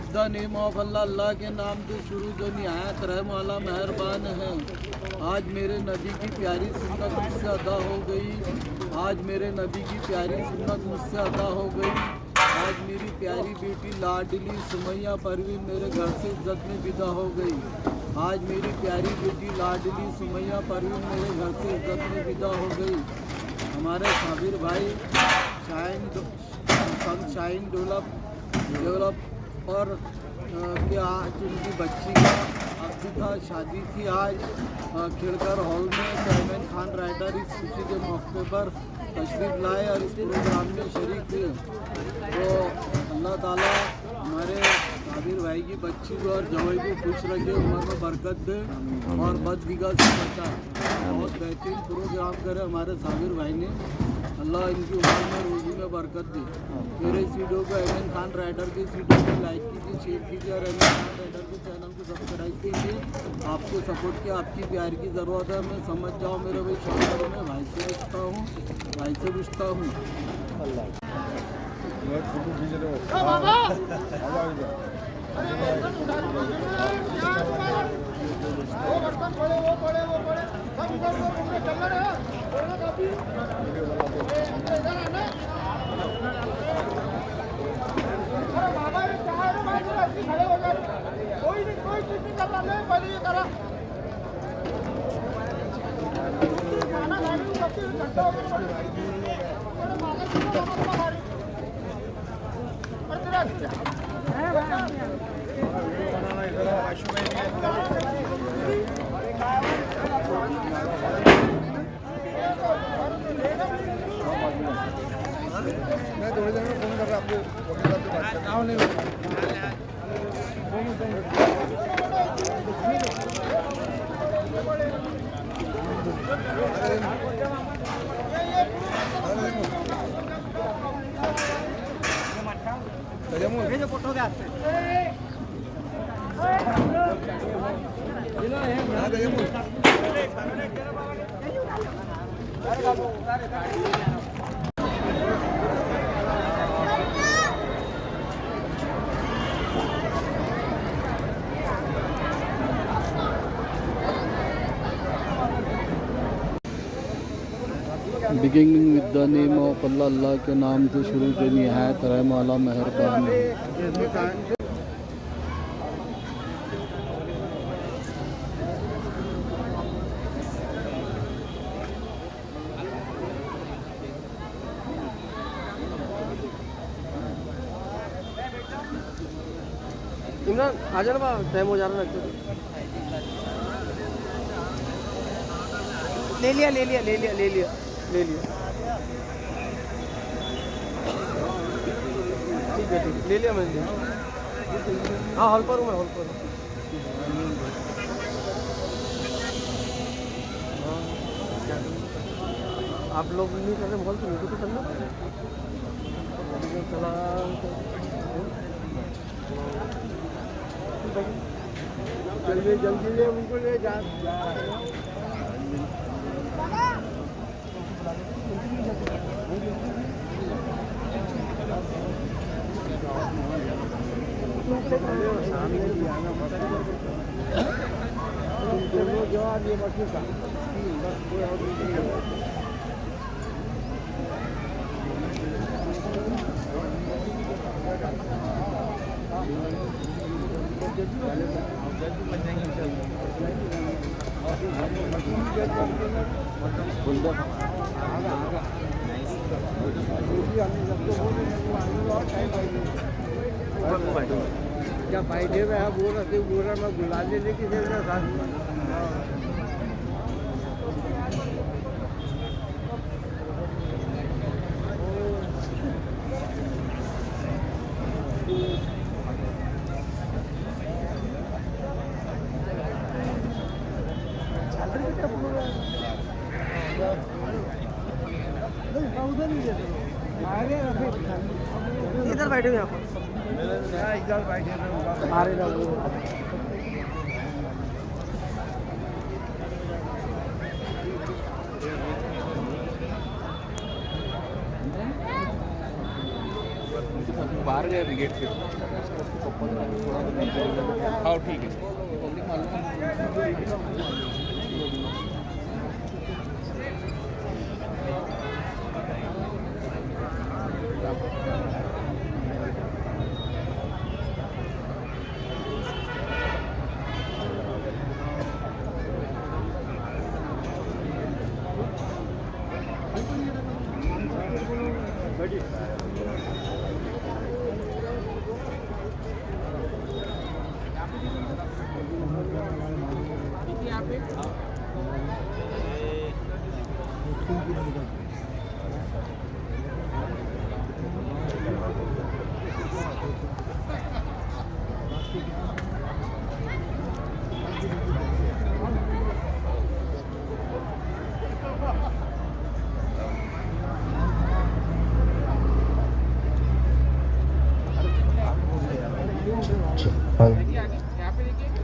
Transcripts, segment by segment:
With the name of Allah, अल्लाह के नाम से शुरू जो निहायत रहम वाला मेहरबान है। आज मेरे नबी की प्यारी सुन्नत मुझसे अदा हो गई। आज मेरे नबी की प्यारी सुन्नत मुझसे अदा हो गई। आज मेरी प्यारी बेटी लाडली सुमैया परवीन मेरे घर से इज्जत में विदा हो गई। आज मेरी प्यारी बेटी लाडली सुमैया परवीन मेरे घर से इज्जत में विदा हो गई। हमारे साबिर भाई शाइन डेवलप और कि आज उनकी बच्ची का अभी था, शादी थी आज खेड़कर हॉल में। चेयरमैन खान राइडर इस खुशी के मौके पर तशरीफ़ लाए और इस प्रोग्राम में शरीक हुए। तो अल्लाह ताला हमारे साबिर भाई की बच्ची को और जवाई को खुश रखे, उम्र में बरकत दे और बददिगा से बचाए। बहुत बेहतरीन प्रोग्राम करे हमारे साबिर भाई ने, अल्लाह इनकी उम्र में रोज़ी में बरकत दे। मेरे इस वीडियो को एमएन खान राइडर के इस वीडियो को लाइक कीजिए, शेयर कीजिए और एमएन खान राइडर के चैनल को सब्सक्राइब कीजिए। आपको सपोर्ट की, आपकी प्यार की ज़रूरत है। मैं समझ जाओ मेरे भाई शौक में भाई से पूछता हूँ, भाई से पूछता हूँ। मैं थोड़ी देर में फोन कर रहा हूँ आपको। Beginning with the name of Allah, अल्लाह के नाम से शुरू जो निहायत रहम वाला मेहरबान है। इमरान आ जाना बा, टाइम हो जा रहा है। ले लिया ले लिया ले लिया ले लिया ले लिया, ठीक है ठीक ले लिया मैंने। हाँ हॉल पर हूँ मैं, हॉल पर हूँ। आप लोग नहीं कर रहे हॉल पर, मुझे तो करना चला। जल्दी जल्दी ले उनको ले जा। दोनों जवाब ये बच्चों का बस कोई और नहीं। क्या फायदे में है बोल रहा मैं बुला ले लेके इधर बैठे हुए इधर बैठे आ रहे बाहर गए गेट से। हाँ ठीक है।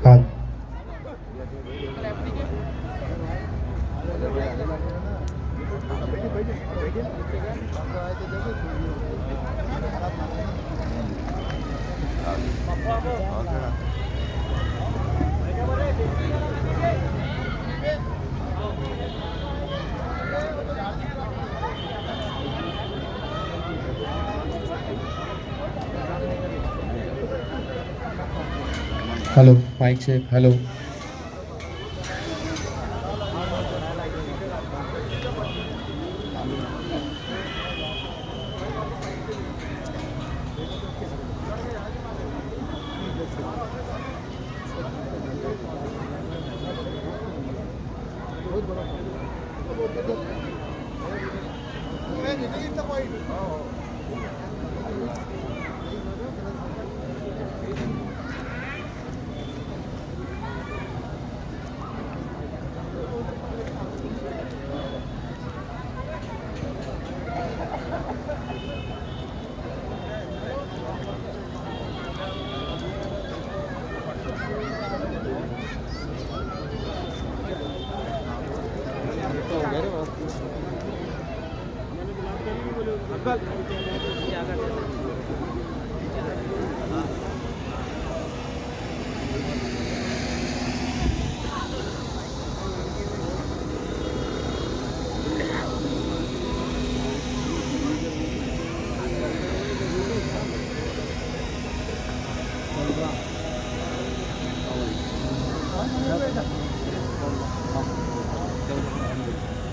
हाँ हेलो माइक से हेलो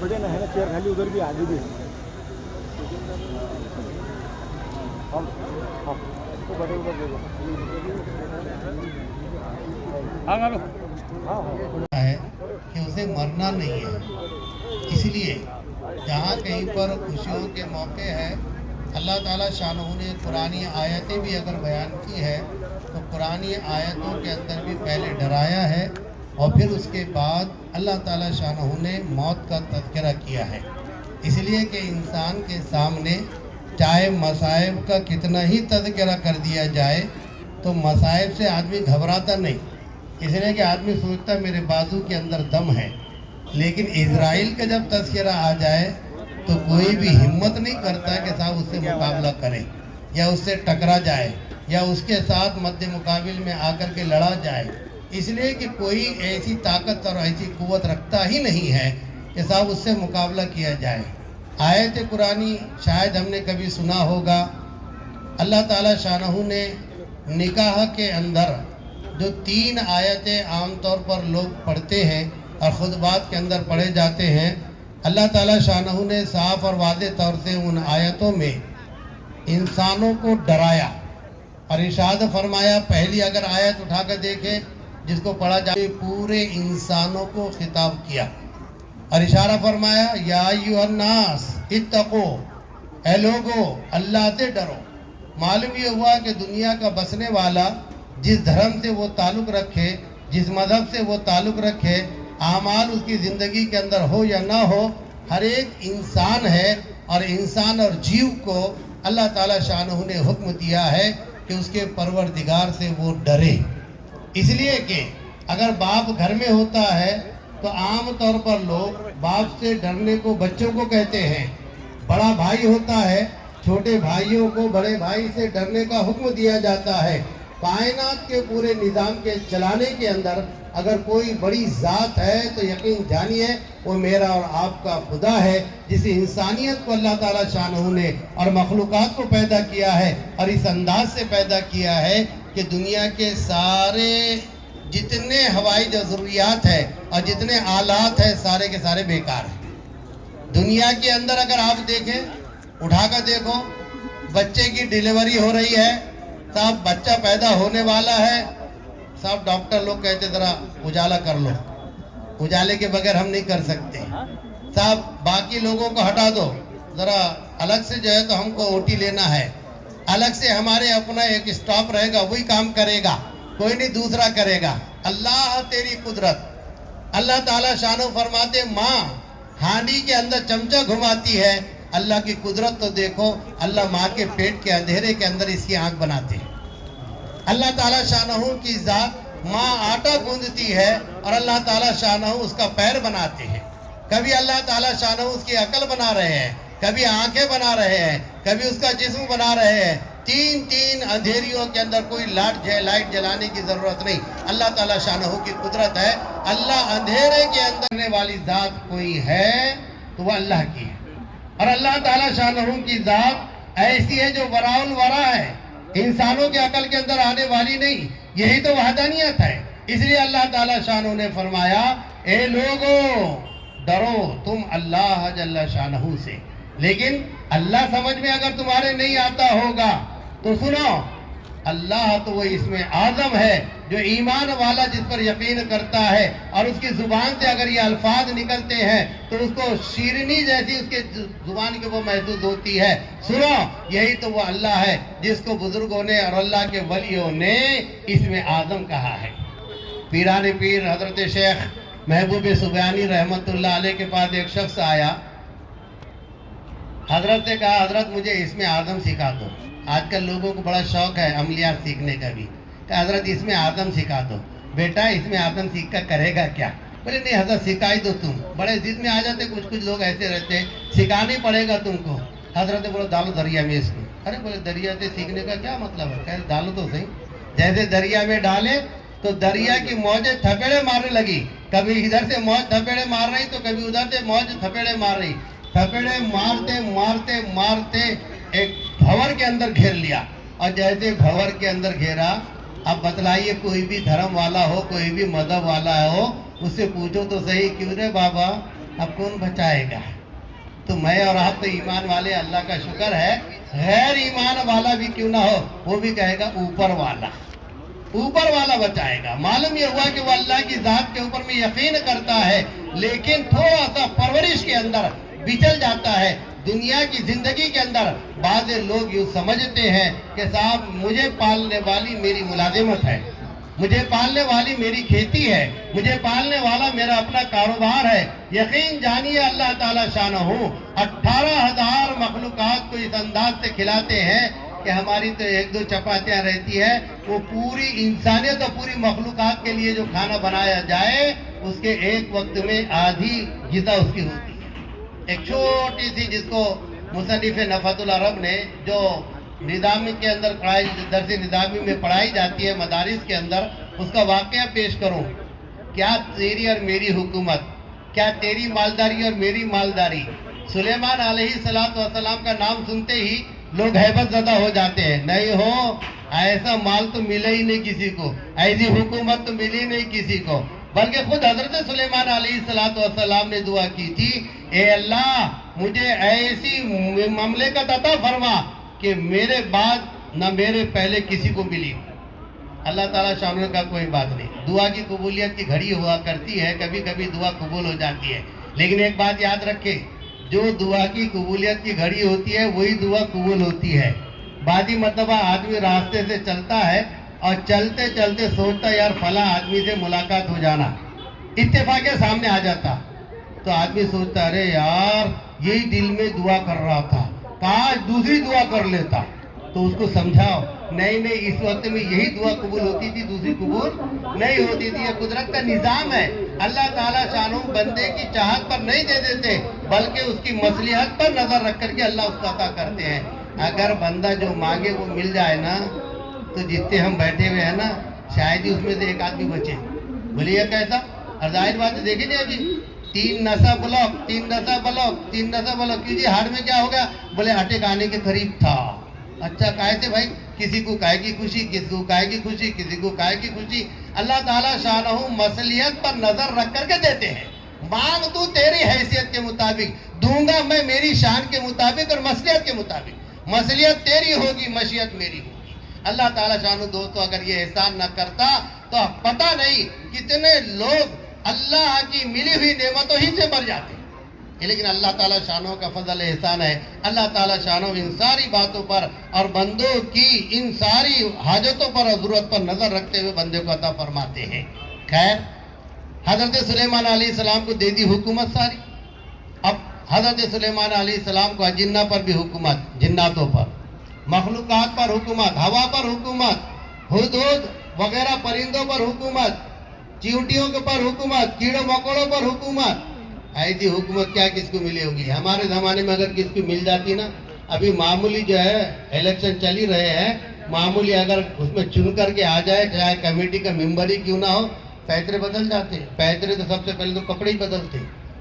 बड़े ना है ना चेयर खाली उधर भी आगे भी तो बड़े उधर दे दो है कि उसे मरना नहीं है। इसलिए जहाँ कहीं पर खुशियों के मौके हैं, अल्लाह ताला शानहू ने पुरानी आयतें भी अगर बयान की है तो पुरानी आयतों के अंदर भी पहले डराया है और फिर उसके बाद अल्लाह ताला शानहू ने मौत का तज़किरा किया है। इसलिए कि इंसान के सामने चाहे मसाइब का कितना ही तज़किरा कर दिया जाए तो मसाइब से आदमी घबराता नहीं, इसलिए कि आदमी सोचता मेरे बाजू के अंदर दम है। लेकिन इज़राइल का जब तज़किरा आ जाए तो कोई भी हिम्मत नहीं करता कि साहब उससे मुकाबला करे या उससे टकरा जाए या उसके साथ मध्य मुकाबिल में आकर के लड़ा जाए। इसलिए कि कोई ऐसी ताकत और ऐसी क़ुव्वत रखता ही नहीं है कि साहब उससे मुकाबला किया जाए। आयत कुरानी शायद हमने कभी सुना होगा, अल्लाह ताला शानहू ने निकाह के अंदर जो 3 आयतें आम तौर पर लोग पढ़ते हैं और खुतबात के अंदर पढ़े जाते हैं, अल्लाह ताला शानहू ने साफ़ और वाज़ेह तौर से उन आयतों में इंसानों को डराया और इरशाद फरमाया। पहली अगर आयत उठा कर देखें जिसको पढ़ा जाए, पूरे इंसानों को खिताब किया और इशारा फरमाया, या अय्युहन्नास इत्तको, ऐ लोगो अल्लाह से डरो। मालूम ये हुआ कि दुनिया का बसने वाला जिस धर्म से वो ताल्लुक़ रखे, जिस मज़हब से वो ताल्लुक़ रखे, आमाल उसकी ज़िंदगी के अंदर हो या ना हो, हर एक इंसान है और इंसान और जीव को अल्लाह ताला शानहू ने हुक्म दिया है कि उसके परवरदिगार से वो डरे। इसलिए कि अगर बाप घर में होता है तो आम तौर पर लोग बाप से डरने को बच्चों को कहते हैं, बड़ा भाई होता है छोटे भाइयों को बड़े भाई से डरने का हुक्म दिया जाता है। कायनात के पूरे निज़ाम के चलाने के अंदर अगर कोई बड़ी ज़ात है तो यकीन जानिए वो मेरा और आपका खुदा है, जिस इंसानियत को अल्लाह ताला शानहू ने और मखलूक़ात को पैदा किया है और इस अंदाज से पैदा किया है कि दुनिया के सारे जितने हवाई ज़रूरियात है और जितने आलात है सारे के सारे बेकार हैं। दुनिया के अंदर अगर आप देखें, उठाकर देखो, बच्चे की डिलीवरी हो रही है, साहब बच्चा पैदा होने वाला है, साहब डॉक्टर लोग कहते ज़रा उजाला कर लो, उजाले के बगैर हम नहीं कर सकते, साहब बाकी लोगों को हटा दो, ज़रा अलग से जो है तो हमको ओटी लेना है, अलग से हमारे अपना एक स्टाफ रहेगा, वही काम करेगा, कोई नहीं दूसरा करेगा। अल्लाह तेरी कुदरत, अल्लाह ताला शानो फरमाते माँ हांडी के अंदर चमचा घुमाती है, अल्लाह की कुदरत तो देखो, अल्लाह माँ के पेट के अंधेरे के अंदर इसकी आंख बनाते हैं। अल्लाह ताला शानहू की ज़ात माँ आटा गूंदती है और अल्लाह ताला शानहू उसका पैर बनाते हैं। कभी अल्लाह ताला शानहू उसकी अकल बना रहे हैं, कभी आंखें बना रहे हैं, कभी उसका जिस्म बना रहे हैं। तीन अंधेरियों के अंदर कोई लाइट जलाने की ज़रूरत नहीं, अल्लाह ताला शानहू की कुदरत है। अल्लाह अंधेरे के अंदर रहने वाली ज़ात कोई है तो वह अल्लाह की है, और अल्लाह ताला शानहू की ज़ात ऐसी है जो वराउल वरा है, इंसानों के अकल के अंदर आने वाली नहीं। यही तो वहदानियत है। इसलिए अल्लाह ताला शानहू ने फरमाया, ए लोगो डरो तुम अल्लाह जल्ला शानहू से। लेकिन अल्लाह समझ में अगर तुम्हारे नहीं आता होगा तो सुनो, अल्लाह तो वो इसमें आज़म है जो ईमान वाला जिस पर यकीन करता है और उसकी ज़ुबान से अगर ये अल्फाज निकलते हैं तो उसको शीरनी जैसी उसके ज़ुबान के वो महसूस होती है। सुनो, यही तो वो अल्लाह है जिसको बुजुर्गों ने और अल्लाह के वलियों ने इसमें आज़म कहा है। पीरान पीर हज़रत शेख महबूब सुबयानी रहमतुल्लाह अलैह के पास एक शख्स आया, हज़रत से कहा, हज़रत मुझे इसमें आज़म सिखा दो। आजकल लोगों को बड़ा शौक़ है अमलियात सीखने का भी। कहा हज़रत इसमें आज़म सिखा दो। बेटा इसमें आज़म सीख कर करेगा क्या? बोले नहीं हज़रत सिखाई दो तुम। बड़े जिद में आ जाते कुछ लोग ऐसे रहते हैं, सिखाना ही पड़ेगा तुमको। हज़रत बोलो डालो दरिया में इसको। अरे बोले दरिया से सीखने का क्या मतलब है? कह डालो तो सही। जैसे दरिया में डाले तो दरिया की मौजें थपेड़े मारने लगी, कभी इधर से मौज थपेड़े मार रही तो कभी उधर से मौज थपेड़े मार रही। थपेड़े मारते मारते मारते एक भंवर के अंदर घेर लिया, और जैसे भंवर के अंदर घेरा, अब बतलाइए कोई भी धर्म वाला हो, कोई भी मजहब वाला हो, उससे पूछो तो सही, क्यों रे बाबा अब कौन बचाएगा? तो मैं और आप तो ईमान वाले, अल्लाह का शुक्र है। गैर ईमान वाला भी क्यों ना हो, वो भी कहेगा ऊपर वाला बचाएगा। मालूम ये हुआ कि वो अल्लाह की ज़ात के ऊपर में यकीन करता है, लेकिन थोड़ा सा परवरिश के अंदर बिचल जाता है। दुनिया की जिंदगी के अंदर बाज़ लोग यूँ समझते हैं कि साहब मुझे पालने वाली मेरी मुलाजिमत है, मुझे पालने वाली मेरी खेती है, मुझे पालने वाला मेरा अपना कारोबार है। यकीन जानिए अल्लाह ताला शानहू 18,000 मखलूक़ात को इस अंदाज से खिलाते हैं कि हमारी तो 1-2 चपातियाँ रहती है, वो पूरी इंसानियत और पूरी मखलूक़ात के लिए जो खाना बनाया जाए उसके एक वक्त में आधी ग़िज़ा उसकी होती है। एक छोटी सी जिसको मुसन्निफ़ नफ़ातुल अरब ने जो निज़ामी के अंदर पढ़ाई, दर्स निज़ामी में पढ़ाई जाती है मदारिस के अंदर, उसका वाक़या पेश करूं। क्या तेरी और मेरी हुकूमत, क्या तेरी मालदारी और मेरी मालदारी। सुलेमान अलैहिस्सलातु वस्सलाम का नाम सुनते ही लोग हैबत ज़दा हो जाते हैं, नहीं हो ऐसा माल तो मिला ही नहीं किसी को, ऐसी हुकूमत तो मिली नहीं किसी को। बल्कि खुद हज़रत सुलेमान अलैहिस्सलातु वस्सलाम ने दुआ की थी, ए अल्लाह मुझे ऐसी ममलिकत अता फरमा कि मेरे बाद न मेरे पहले किसी को मिली। अल्लाह ताला शामिल का कोई बात नहीं। दुआ की कबूलियत की घड़ी हुआ करती है, कभी कभी दुआ कबूल हो जाती है, लेकिन एक बात याद रखें, जो दुआ की कबूलियत की घड़ी होती है वही दुआ कबूल होती है। बादी मरतबा आदमी रास्ते से चलता है और चलते चलते सोचता यार फला आदमी से मुलाकात हो जाना, इत्तेफाक के सामने आ जाता, तो आदमी सोचता अरे यार यही दिल में दुआ कर रहा था, काश दूसरी दुआ कर लेता। तो उसको समझाओ नहीं इस वक्त में यही दुआ कबूल होती थी, दूसरी कबूल नहीं होती थी। ये कुदरत का निज़ाम है। अल्लाह ताला शानू बंदे की चाहत पर नहीं दे देते, बल्कि उसकी मसलिहत पर नजर रख करके अल्लाह उसको अता करते हैं। अगर बंदा जो मांगे वो मिल जाए ना, तो जितने हम बैठे हुए हैं ना, शायद ही उसमें से एक आदमी बचे। बोले ये कैसा? और जाहिर बात है, देखिए अभी 3 नशा ब्लॉक, 3 नशा ब्लॉक, 3 नशा ब्लॉक। क्यों जी, हार्ट में क्या हो गया? बोले अटैक आने के करीब था। अच्छा, काहे से भाई? किसी को काहे की खुशी, किसी को काहे की खुशी, किसी को काहे की खुशी। अल्लाह ताला शानहू मसलियत पर नजर रख करके देते हैं। मांग तू तेरी हैसियत के मुताबिक, दूंगा मैं मेरी शान के मुताबिक और मसलियत के मुताबिक। मसलियत तेरी होगी, मशियत मेरी होगी। अल्लाह ताला शानहू दोस्तों अगर ये एहसान न करता तो पता नहीं कितने लोग अल्लाह की मिली हुई नेमतों ही से मर जाते। लेकिन अल्लाह ताला शानों का फजल एहसान है। अल्लाह ताला शानों इन सारी बातों पर और बंदों की इन सारी हाजतों पर और ज़रूरत पर नज़र रखते हुए बंदे को अता फरमाते हैं। खैर, हज़रत सुलेमान अलैहिस्सलाम को दे दी हुकूमत सारी। अब हज़रत सुलेमान अलैहिस्सलाम को जिन्ना पर भी हुकूमत, जिन्नातों पर, मखलूक़ात पर हुकूमत, हवा पर हुकूमत, हुदूद वगैरह परिंदों पर हुकूमत, चींटियों के पर हुकूमत, कीड़ों मकोड़ों पर हुकूमत। ऐसी हुकूमत क्या किसको मिली होगी? हमारे ज़माने में अगर किसको मिल जाती ना, अभी मामूली जो है इलेक्शन चल ही रहे हैं, मामूली अगर उसमें चुन करके आ जाए, चाहे कमेटी का मेंबर ही क्यों ना हो, पैतरे बदल जाते। पैतरे तो सबसे पहले तो कपड़े ही बदलते,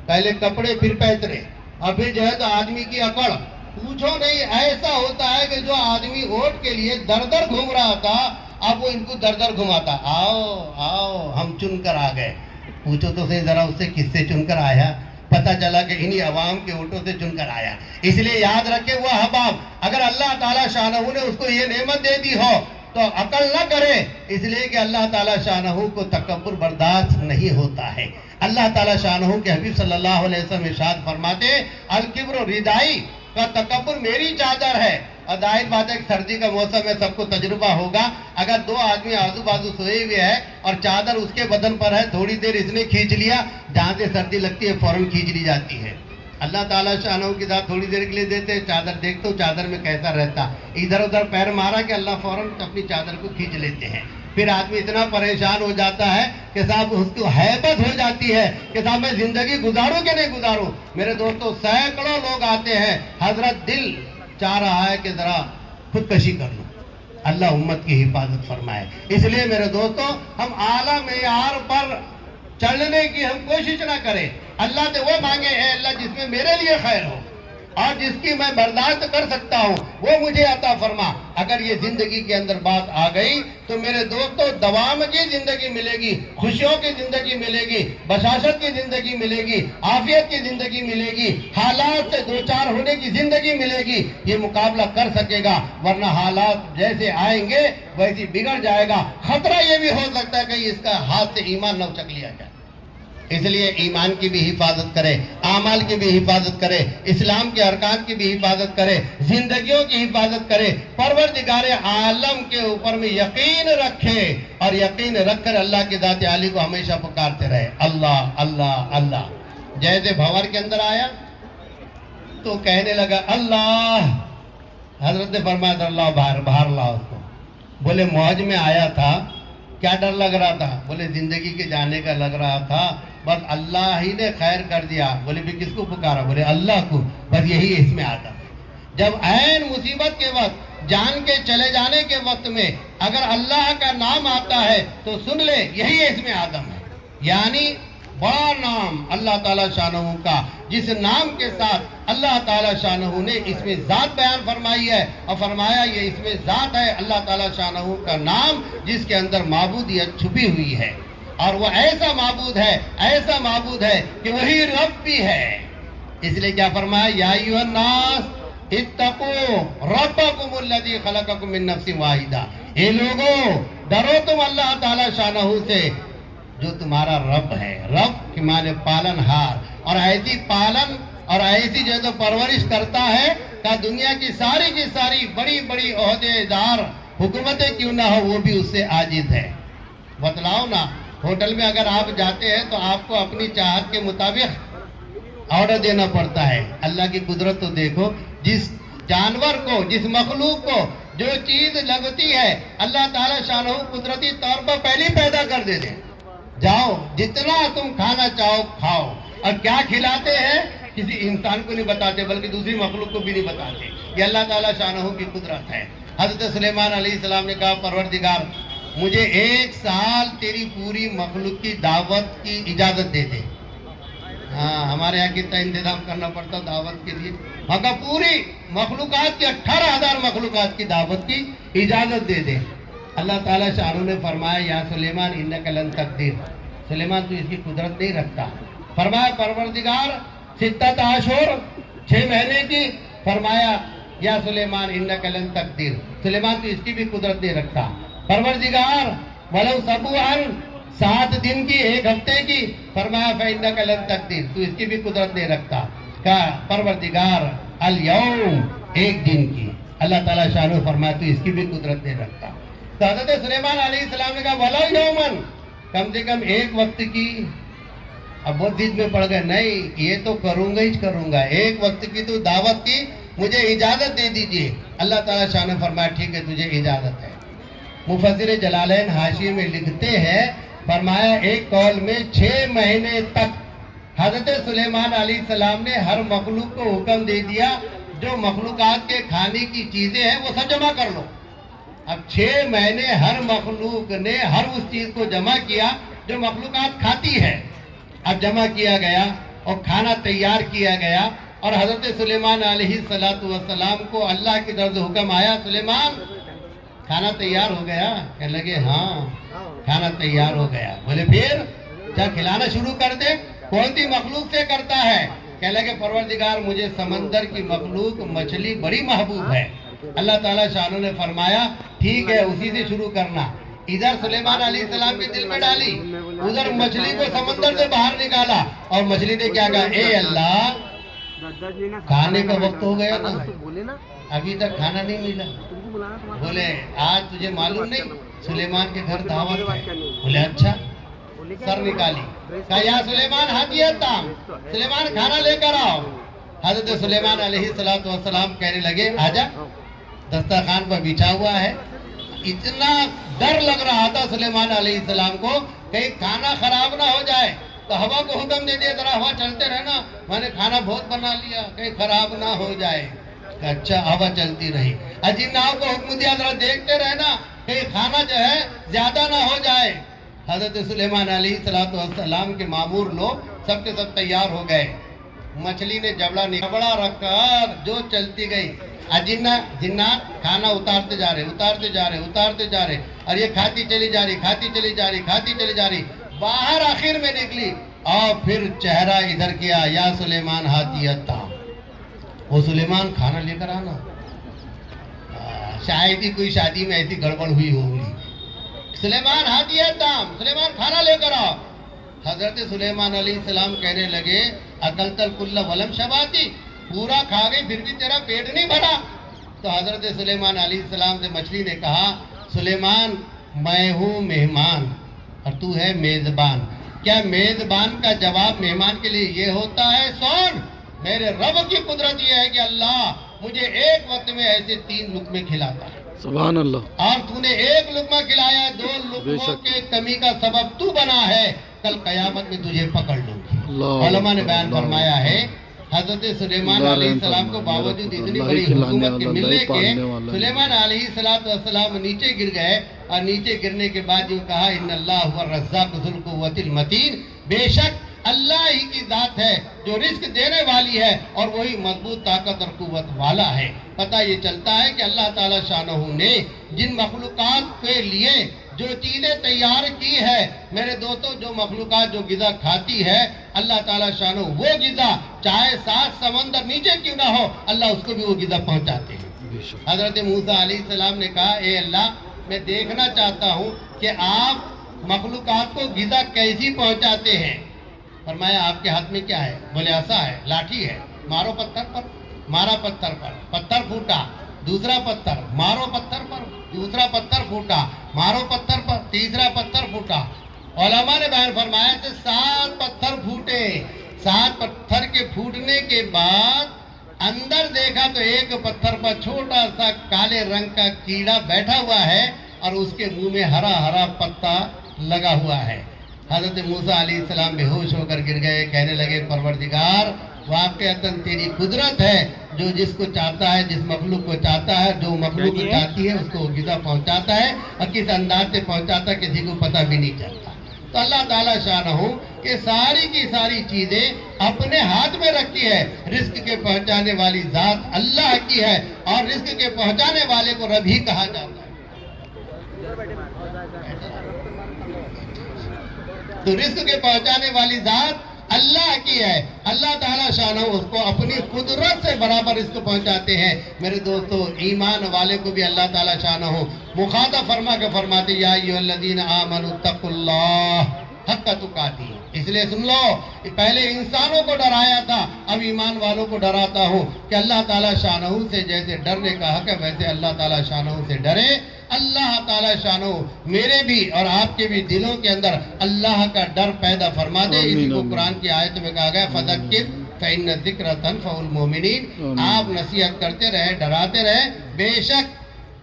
पहले कपड़े फिर पैतरे। अभी जो है तो आदमी की अकड़ पूछो नहीं। ऐसा होता है कि जो आदमी वोट के लिए दर दर घूम रहा था, अब वो इनको दर दर घुमाता। आओ आओ हम चुन कर आ गए। पूछो तो सही जरा उससे किससे चुनकर आया? पता चला कि इन्हीं अवाम के वोटों से चुनकर आया। इसलिए याद रखे वो अहबाब, अगर अल्लाह ताला शानहू ने उसको ये नेमत दे दी हो तो अकल न करे, इसलिए कि अल्लाह ताला शानहू को तकब्बुर बर्दाश्त नहीं होता है। अल्लाह ताला शानहू के हबीब सल्लल्लाहु अलैहि वसल्लम इरशाद फरमाते, अल किब्र रिदाई का तकब्बुर मेरी चादर है। और जाहिर बात है सर्दी का मौसम है, सबको तजुर्बा होगा। अगर 2 आदमी आजू बाजू सोए हुए हैं और चादर उसके बदन पर है, थोड़ी देर इसने खींच लिया, जहाँ से सर्दी लगती है फौरन खींच ली जाती है। अल्लाह ताला शानहू की दात थोड़ी देर के लिए देते हैं, चादर देखते हो चादर में कैसा रहता, इधर उधर पैर मारा कि अल्लाह फौरन अपनी चादर को खींच लेते हैं। फिर आदमी इतना परेशान हो जाता है कि साहब उसको हैबत हो जाती है कि साहब मैं जिंदगी गुजारूं कि नहीं गुजारूं। मेरे दोस्तों, सैकड़ों लोग आते हैं, हजरत दिल चाह रहा है कि जरा खुदकशी कर लो। अल्लाह उम्मत की हिफाजत फरमाए। इसलिए मेरे दोस्तों, हम आला मेयार पर चलने की हम कोशिश ना करें। अल्लाह से वो मांगे, है अल्लाह जिसमें मेरे लिए खैर हो और जिसकी मैं बर्दाश्त कर सकता हूँ वो मुझे अता फरमा। अगर ये जिंदगी के अंदर बात आ गई तो मेरे दोस्तों दवाम की जिंदगी मिलेगी, खुशियों की जिंदगी मिलेगी, बशाशत की जिंदगी मिलेगी, आफियत की जिंदगी मिलेगी, हालात से दो चार होने की जिंदगी मिलेगी। ये मुकाबला कर सकेगा, वरना हालात जैसे आएंगे वैसे बिगड़ जाएगा। खतरा ये भी हो सकता है कि इसका हाथ से ईमान न उचक लिया जाए। इसलिए ईमान की भी हिफाजत करे, आमाल की भी हिफाजत करे, इस्लाम के अरकान की भी हिफाजत करे, जिंदगियों की हिफाजत करे, परवरदिगारे आलम के ऊपर में यकीन रखे और यकीन रखकर अल्लाह की ज़ात आली को हमेशा पुकारते रहे, अल्लाह अल्लाह अल्लाह। जैसे भंवर के अंदर आया तो कहने लगा अल्लाह, हजरत ने फरमाया अल्लाह बाहर लाओ उसको। बोले मौज में आया था, क्या डर लग रहा था? बोले जिंदगी के जाने का लग रहा था, बस अल्लाह ही ने खैर कर दिया। बोले भी किसको पुकारा? बोले अल्लाह को। बस यही इसमें आदम है। जब ऐन मुसीबत के वक्त, जान के चले जाने के वक्त में अगर अल्लाह का नाम आता है तो सुन ले, यही इसमें आदम है। यानी बड़ा नाम अल्लाह ताला शानहू का, जिस नाम के साथ अल्लाह ताला शानहू ने इसमें ज़ात बयान फरमाई है और फरमाया ये इसमें ज़ात है अल्लाह ताला शानहू का नाम, जिसके अंदर माबूदियत छुपी हुई है। और वो ऐसा माबूद है, ऐसा माबूद है कि वही रब भी है। इसलिए क्या फरमाया, या अय्युहन नास इत्तकू रब्बकुमुल्लज़ी खलक़कुम मिन नफ्सिन वाहिदा। ए लोगों, डरो तुम अल्लाह ताला शानहू से जो तुम्हारा रब है। रब की माने पालनहार, और ऐसी पालन और ऐसी जो तो परवरिश करता है का दुनिया की सारी बड़ी बड़ी ओहदेदार हुकूमतें क्यों ना हो वो भी उससे आजिज है। बतलाओ ना, होटल में अगर आप जाते हैं तो आपको अपनी चाहत के मुताबिक ऑर्डर देना पड़ता है। अल्लाह की कुदरत तो देखो, जिस जानवर को, जिस मखलूक को जो चीज लगती है अल्लाह ताला शानहू कुदरती तौर पर पहले पैदा कर देते। जाओ जितना तुम खाना चाहो खाओ। और क्या खिलाते हैं? किसी इंसान को नहीं बताते बल्कि दूसरी मखलूक को भी नहीं बताते। ये अल्लाह ताला शानहू की कुदरत है। हज़रत सुलेमान अलैहिस्सलाम ने कहा, परवरदिगार मुझे 1 साल तेरी पूरी मखलूक की दावत की इजाज़त दे दे। हाँ, हमारे यहाँ कितना इंतजाम करना पड़ता दावत के लिए। मगर पूरी मखलूकात की 18,000 मखलूकात की दावत की इजाज़त दे दे। अल्लाह ताला शानहू ने फरमाया, या सुलेमान इन्नका लन तक़दीर, सुलेमान तू इसकी कुदरत नहीं रखता। फरमाया परवरदिगार सित्तत आशुर, 6 महीने की। फरमाया या सुलेमान इन्नका लन तक़दीर, सुलेमान तू इसकी भी कुदरत नहीं रखता। परवरदिगार वलौ सबुअन, 7 दिन की, 1 हफ्ते की। फरमाया फइन्नका लन तक़दीर, तू इसकी भी कुदरत नहीं रखता। कहा परवरदिगार अल यौम, 1 दिन की। अल्लाह ताला शानहू फरमाया तू इसकी भी कुदरत नहीं रखता। तो हज़रत सुलेमान अलैहिस्सलाम ने कहा वलौ यौमन, कम से कम 1 वक्त की। अब बहुत जिद में पड़ गए, नहीं ये तो करूंगा ही करूंगा, 1 वक्त की तो दावत की, मुझे इजाजत दे दीजिए। अल्लाह ताला शान फरमाया ठीक है तुझे इजाजत है। मुफस्सिर जलालैन हाशिये में लिखते हैं, फरमाया एक कौल में 6 महीने तक हजरत सुलेमान अलैहिस्सलाम ने हर मखलूक को हुक्म दे दिया जो मखलूकात के खाने की चीजें हैं वो सब जमा कर लो। अब 6 महीने हर मखलूक ने हर उस चीज को जमा किया जो मखलूकात खाती है। अब जमा किया गया और खाना तैयार किया गया और हजरत सुलेमान अलैहिस्सलातु वस्सलाम को अल्लाह की तरफ से हुक्म आया, सुलेमान खाना तैयार हो गया? कहने लगे हाँ खाना तैयार हो गया। बोले फिर क्या खिलाना शुरू कर दे? कौन सी मखलूक से करता है? कहने लगे परवरदिगार मुझे समंदर की मखलूक मछली बड़ी महबूब है। अल्लाह ताला शान ने फरमाया ठीक है उसी से शुरू करना। इधर सुलेमान अलैहिस्सलाम के दिल में डाली, उधर मछली को समंदर से बाहर निकाला और मछली ने क्या कहा, ए अल्लाह खाने का वक्त हो गया ना, अभी तक खाना नहीं मिला। बोले आज तुझे मालूम नहीं सुलेमान के घर दावत है? बोले अच्छा। सर निकाली, कहा या सुलेमान हाजियत ताम, सुलेमान खाना लेकर आओ। हजरत सुलेमान अलैहिस्सलातु वस्सलाम कहने लगे आजा, दस्तरखान पर बिछा हुआ है। इतना डर लग रहा था सुलेमान अलैहिस्सलाम को कहीं खाना खराब ना हो जाए, तो हवा को हुक्म दे दिया जरा हवा चलते रहना, मैंने खाना बहुत बना लिया कहीं खराब ना हो जाए। अच्छा हवा चलती रही। अजिन्नाओं को हुक्म दिया जरा देखते रहना कहीं खाना जो है ज्यादा ना हो जाए। हजरत सुलेमान अलैहिस्सलातु वस्सलाम के मामूर लोग सबके सब तैयार हो गए। मछली ने जबड़ा रखकर जो चलती गई, अजिन्ना जिन्नात खाना उतारते जा रहे और ये खाती चली जा रही, बाहर आखिर में निकली और फिर चेहरा इधर किया, या सुलेमान हातियता, वो सुलेमान खाना लेकर आना। शायद ही कोई शादी में ऐसी गड़बड़ हुई होगी। सुलेमान हातियता, सुलेमान खाना लेकर आओ। हजरत सुलेमान अलैहिस्सलाम कहने लगे अकलतल कुल्ला वलम शबाती, पूरा खा गई फिर भी तेरा पेट नहीं भरा। तो हजरत सुलेमान अलैहिस्सलाम से मछली ने कहा, सुलेमान मैं हूँ मेहमान और तू है मेजबान। क्या मेजबान का जवाब मेहमान के लिए ये होता है? सुन, मेरे रब की कुदरत ये है कि अल्लाह मुझे एक वक्त में ऐसे 3 लुक़मे खिलाता है। सुभान अल्लाह। और तूने 1 लुक़मा खिलाया, 2 लुक़मों के कमी का सबब तू बना है, कल कयामत में तुझे पकड़ लूंगी। उलमा ने बयान फरमाया है हजरत सुलेमान अलैहिस्सलाम को बावजूद इतनी बड़ी हुकूमत के मिलने के सुलेमान अलैहिस्सलातु वस्सलाम नीचे गिर गए और नीचे गिरने के बाद यूं कहा, इन्नल्लाह हुवा रज़्ज़ाक़ु ज़ुल कुव्वतिल मतीन, बेशक अल्लाह ही की जात है जो रिस्क देने वाली है और वही मजबूत ताकत और कुव्वत वाला है। पता ये चलता है कि अल्लाह ताला शानहू ने जिन मखलूकात के लिए जो चीज़ें तैयार की है, मेरे दोस्तों जो मखलूकात जो गिज़ा खाती है, अल्लाह ताला शानहू वो गिज़ा चाहे 7 समंदर नीचे क्यों ना हो, अल्लाह उसको भी वो गिज़ा पहुँचाते हैं। हज़रत मूसा अलैहिस्सलाम ने कहा, ए अल्लाह मैं देखना चाहता हूँ कि आप मखलूकात को गिज़ा कैसी पहुँचाते हैं। फरमाया आपके हाथ में क्या है? बोले ऐसा है, लाठी है, मारो पत्थर पर। मारा पत्थर पर, पत्थर फूटा, दूसरा पत्थर, मारो पत्थर पर, दूसरा पत्थर फूटा, मारो पत्थर पर, तीसरा पत्थर फूटा। उलमा ने बयान फरमाया कि 7 पत्थर फूटे। 7 पत्थर के फूटने के बाद अंदर देखा तो एक पत्थर पर छोटा सा काले रंग का कीड़ा बैठा हुआ है और उसके मुंह में हरा हरा पत्ता लगा हुआ है। हजरत मूसा अलैहिस्सलाम बेहोश होकर गिर गए, कहने लगे परवरदिगार واقعتاً تیری قدرت ہے جو جس کو چاہتا ہے، جس مخلوق کو چاہتا ہے، جو مخلوق کو چاہتی ہے اس کو غذا پہنچاتا ہے، اور کس انداز سے پہنچاتا ہے کسی کو پتہ بھی نہیں چلتا۔ تو اللہ تعالیٰ شانہ یہ ساری کی ساری چیزیں اپنے ہاتھ میں رکھی ہے۔ رزق کے پہنچانے والی ذات اللہ کی ہے، اور رزق کے پہنچانے والے کو رب ہی کہا جاتا ہے۔ تو رزق کے پہنچانے والی ذات اللہ کی ہے۔ اللہ تعالیٰ شانہ اس کو اپنی قدرت سے برابر رزق پہنچاتے ہیں۔ میرے دوستو، ایمان والے کو بھی اللہ تعالیٰ شانہ مخاطب فرما کے فرماتے یا ایھا الذین آمنوا اتقوا اللہ حق تقاتہ۔ اس لیے سن لو، پہلے انسانوں کو ڈرایا تھا، اب ایمان والوں کو ڈراتا ہوں کہ اللہ تعالیٰ شانہ سے جیسے ڈرنے کا حق ہے ویسے اللہ تعالیٰ شانہ سے ڈرے۔ اللہ تعالیٰ شانہ میرے بھی اور آپ کے بھی دلوں کے اندر اللہ کا ڈر پیدا فرما دے۔ اسی کو قرآن کی آیت میں کہا گیا فذکر فإن الذکر تنفع المؤمنین۔ آپ نصیحت کرتے رہے، ڈراتے رہے، بے شک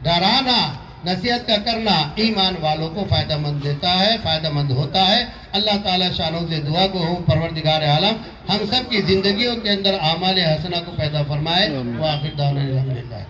ڈرانا، نصیحت کا کرنا ایمان والوں کو فائدہ مند دیتا ہے، فائدہ مند ہوتا ہے۔ اللہ تعالیٰ شانوں سے دعا کو ہوں پروردگار عالم ہم سب کی زندگیوں کے اندر اعمال حسنہ کو پیدا فرمائے۔ وآخر دعوانا الحمدللہ۔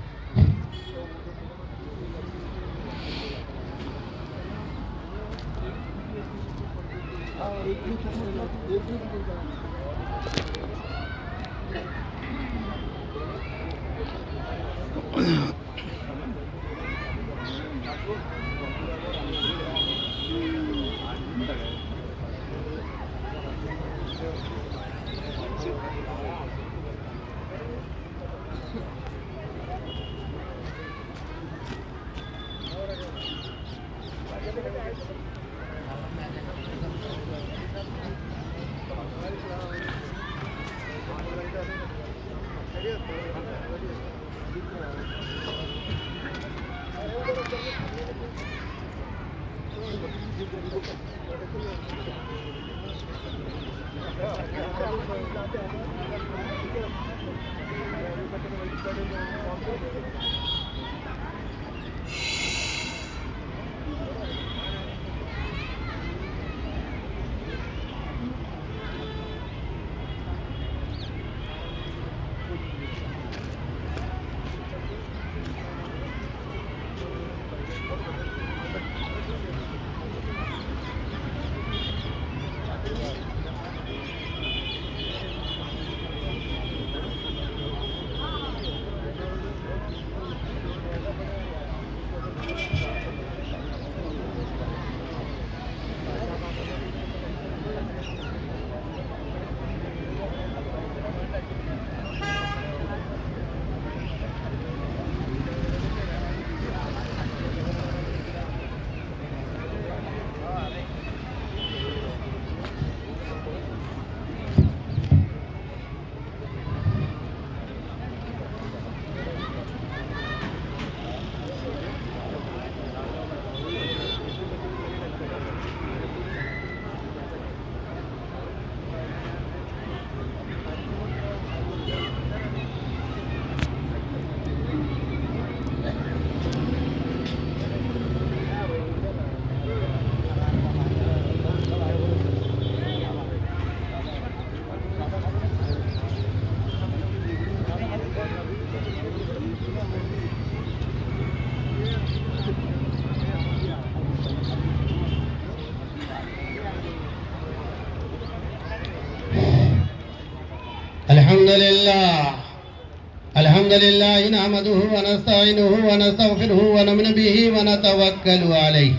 الحمد لله نحمده ونستعينه ونستغفره ونؤمن به ونتوكل عليه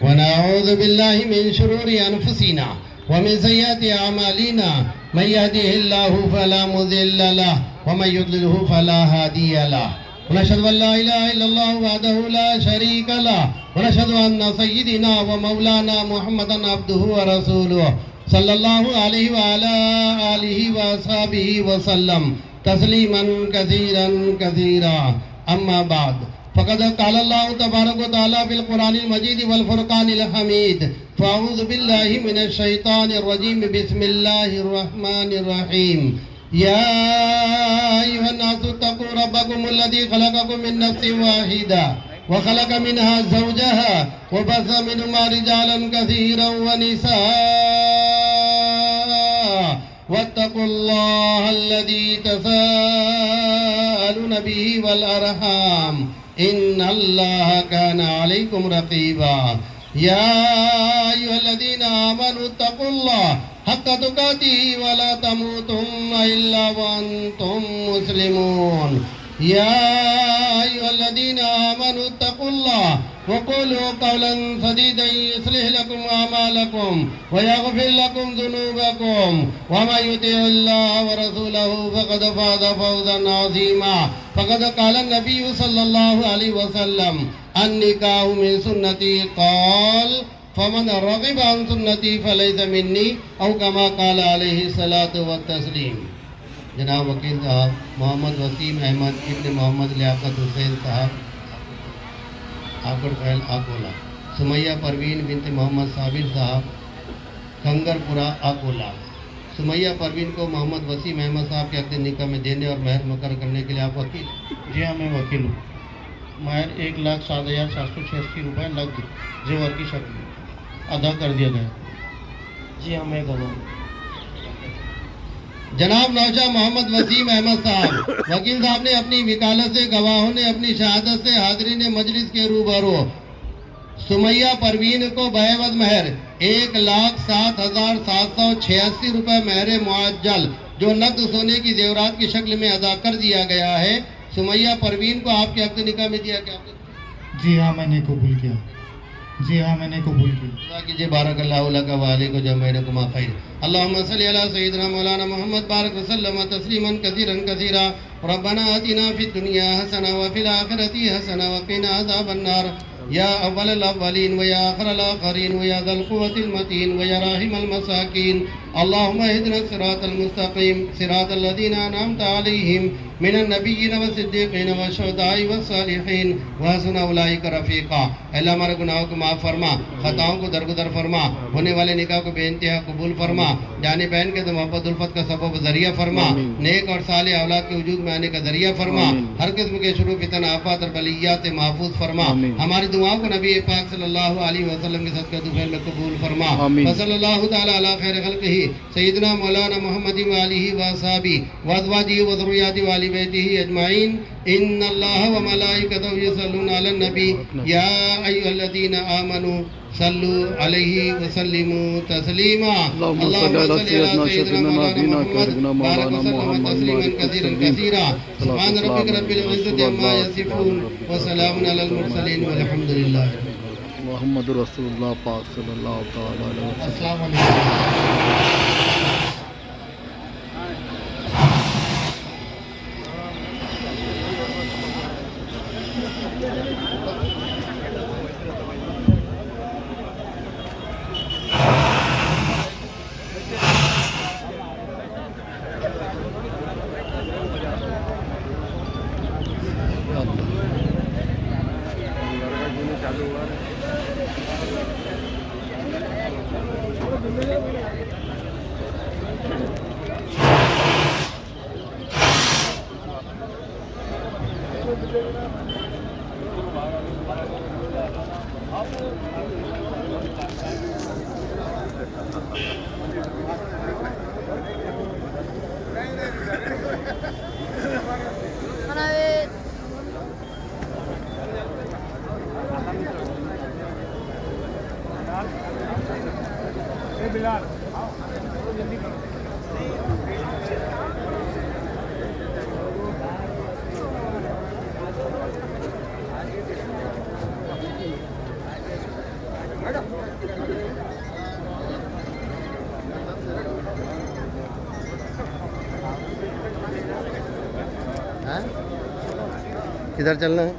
ونعوذ بالله من شرور أنفسنا ومن سيئات أعمالنا من يهده الله فلا مضل له ومن يضلله فلا هادي له ونشهد أن لا إله إلا الله وحده لا شريك له ونشهد أن سيدنا ومولانا محمدا عبده ورسوله صلی اللہ علیہ وعلا آلہ وصحبہ وسلم تسلیما کثیرا کثیرا اما بعد فقد قال اللہ تبارک و تعالی فی القرآن المجید والفرقان الحمید فاعوذ باللہ من الشیطان الرجیم بسم اللہ الرحمن الرحیم یا ایھا الناس اتقوا ربکم الذی خلقکم من نفس واحدہ وخلق منها زوجها وبث منهما رجالا كثيرا ونساء واتقوا الله الذي تساءلون به والأرحام إن الله كان عليكم رقيبا يا أيها الذين آمنوا اتقوا الله حق تقاته ولا تموتن إلا وأنتم مسلمون يا أيها الذين آمنوا اتقوا الله وقولوا قولا سديدا يصلح لكم أعمالكم ويغفر لكم ذنوبكم ومن يطع الله ورسوله فقد فاز فوزا عظيما فقد قال النبي صلى الله عليه وسلم النكاح من سنتي قال فمن رغب عن سنتي فليس مني او كما قال عليه الصلاة والتسلیم. جناب وکیل صاحب محمد وسیم احمد ابن محمد لیاقت حسین صاحب آکڑ فیل آکولا. سمیہ پروین بنت محمد صابر صاحب کنگر پورا آکولا. سمیہ پروین کو محمد وسیم احمد صاحب کے عقد نکاح میں دینے اور مہر مقرر کرنے کے لیے آپ وکیل؟ جی ہاں میں وکیل ہوں. مہر 1,07,786 روپے نقد زیور کی شکل میں ادا کر دیا گیا. جی ہاں میں گواہ ہوں. جناب نوشا محمد وسیم احمد صاحب وکیل صاحب نے اپنی وکالت سے گواہوں نے اپنی شہادت سے حاضرین مجلس کے روبرو سمیہ پروین کو بعوض مہر 1,07,786 روپے مہر معجل جو نقد سونے کی زیورات کی شکل میں ادا کر دیا گیا ہے. سمیہ پروین کو آپ کے عقد نکاح میں دیا گیا. جی ہاں میں نے قبول کیا. جی ہاں میں نے قبول کیا. دعا کیجئے بارک اللہ لک و علیکم جمعینکما خیر. اللہم صلی علی سیدنا مولانا محمد بارک وسلم تسلیما کثیرا کثیرا. ربنا آتنا فی الدنیا حسنہ وفی الآخرۃ حسنہ وقنا عذاب النار. یا اول الاولین و یا آخر الاخرین و یا ذا القوة المتین و یا راحم المساکین. اللہم اہدنا الصراط المستقیم صراط الذین انعمت علیہم من النبیین والصدیقین والشہداء والصالحین وحسن اولئک رفیقا. اللہ ہمارے گناہوں کو معاف فرما، خطاؤں کو درگزر فرما، ہونے والے نکاح کو بے انتہا قبول فرما، جانے بہن کے تو محبت الفت کا سبب ذریعہ فرما، نیک اور صالح اولاد کے وجود میں آنے کا ذریعہ فرما، ہر قسم کے شرور فتن آفات اور بلیات سے محفوظ فرما. ہماری دعاؤں کو نبی پاک صلی اللہ علیہ وسلم کے صدقہ طفیل میں قبول فرما. وصلی اللہ تعالی علی خیر خلقہ سیدنا مولانا محمد وآلہ وصحبہ وازواجہ وذریاتہ وآل بیتہ اجمعین. ان اللہ وملائکتہ یصلون علی النبی یا ایھا الذین آمنوا صلوا علیہ وسلموا تسلیما. اللہم صل علی سیدنا مولانا محمد بارک وسلم تسلیما کثیرا کثیرا. سبحان ربک رب العزۃ عما یصفون وسلام علی المرسلین والحمد للہ. محمد رسول اللہ پاک صلی اللہ تعالی علیہ وسلم. السلام علیکم. کدھر چلنا ہے؟